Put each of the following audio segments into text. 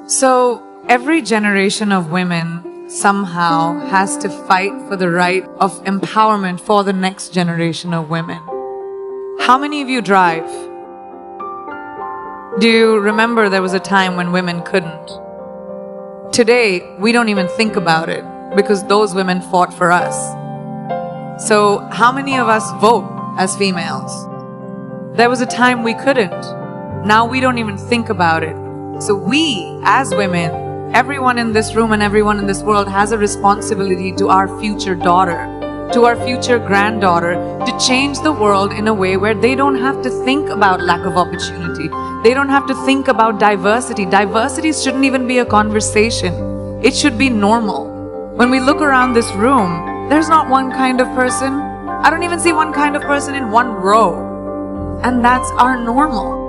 So every generation of women somehow has to fight for the right of empowerment for the next generation of women. How many of you drive? Do you remember there was a time when women couldn't? Today, we don't even think about it because those women fought for us. So how many of us vote as females? There was a time we couldn't. Now we don't even think about it. So we, as women, everyone in this room and everyone in this world has a responsibility to our future daughter, to our future granddaughter, to change the world in a way where they don't have to think about lack of opportunity. They don't have to think about diversity. Diversity shouldn't even be a conversation. It should be normal. When we look around this room, there's not one kind of person. I don't even see one kind of person in one row. And that's our normal.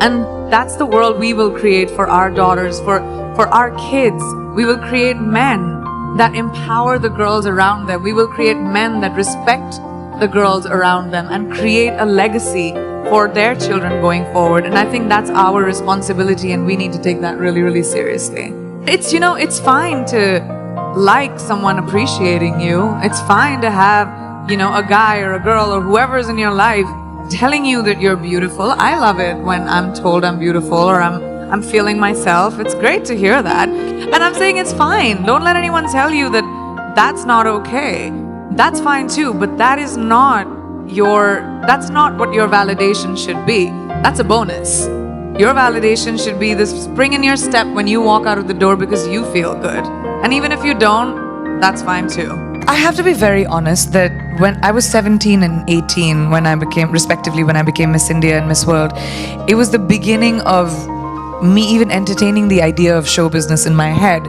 And that's the world we will create for our daughters, for our kids. We will create men that empower the girls around them. We will create men that respect the girls around them and create a legacy for their children going forward. And I think that's our responsibility, and we need to take that really, really seriously. It's fine to like someone appreciating you. It's fine to have, a guy or a girl or whoever's in your life telling you that you're beautiful. I love it when I'm told I'm beautiful or I'm feeling myself. It's great to hear that. And I'm saying it's fine. Don't let anyone tell you that that's not okay. That's fine too, but that's not what your validation should be. That's a bonus. Your validation should be this spring in your step when you walk out of the door because you feel good. And even if you don't, that's fine too. I have to be very honest that when I was 17 and 18, when I became Miss India and Miss World, it was the beginning of me even entertaining the idea of show business in my head,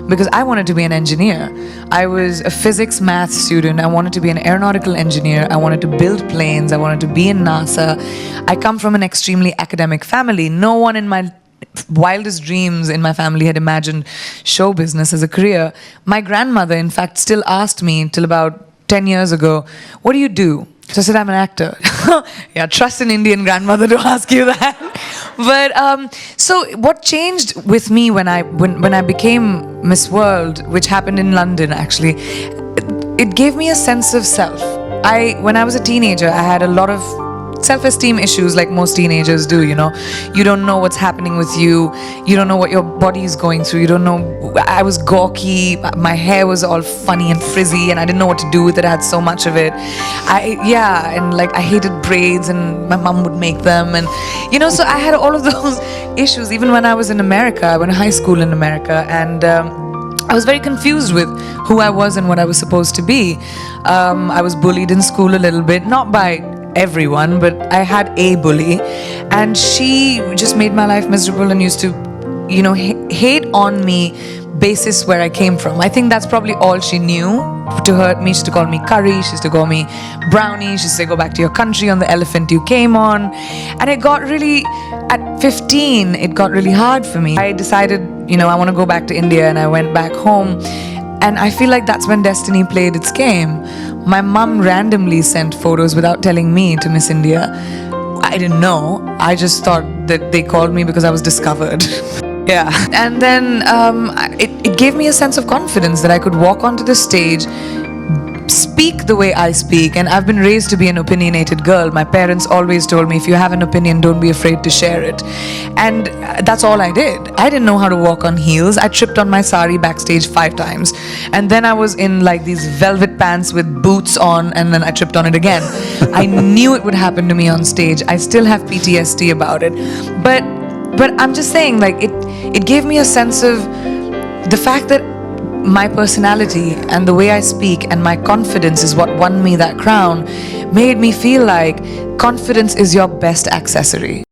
because I wanted to be an engineer. I was a physics math student. I wanted to be an aeronautical engineer. I wanted to build planes. I wanted to be in NASA. I come from an extremely academic family. No one in my wildest dreams in my family had imagined show business as a career. My grandmother, in fact, still asked me till about 10 years ago, "What do you do?" So I said, "I'm an actor." Yeah, trust an Indian grandmother to ask you that. But so what changed with me when I became Miss World, which happened in London actually, it gave me a sense of self. When I was a teenager, I had a lot of self-esteem issues, like most teenagers do. You don't know what's happening with you. You don't know what your body is going through. You don't know. I was gawky. My hair was all funny and frizzy, and I didn't know what to do with it. I had so much of it. I hated braids, and my mom would make them, and so I had all of those issues. Even when I was in America, I went to high school in America, and I was very confused with who I was and what I was supposed to be. I was bullied in school a little bit, not by everyone, but I had a bully, and she just made my life miserable and used to, hate on me basis where I came from. I think that's probably all she knew. To hurt me, she used to call me curry, she used to call me brownie, she used to say, "Go back to your country on the elephant you came on." And at 15, it got really hard for me. I decided, I want to go back to India, and I went back home. And I feel like that's when destiny played its game. My mom randomly sent photos without telling me to Miss India. I didn't know. I just thought that they called me because I was discovered. Yeah. And then it gave me a sense of confidence that I could walk onto the stage, speak the way I speak. And I've been raised to be an opinionated girl. My parents always told me, if you have an opinion, don't be afraid to share it. And that's all I did. I didn't know how to walk on heels. I tripped on my sari backstage 5 times. And then I was in like these velvet pants with boots on, and then I tripped on it again. I knew it would happen to me on stage. I still have PTSD about it. But I'm just saying, like, it gave me a sense of the fact that my personality and the way I speak and my confidence is what won me that crown, made me feel like confidence is your best accessory.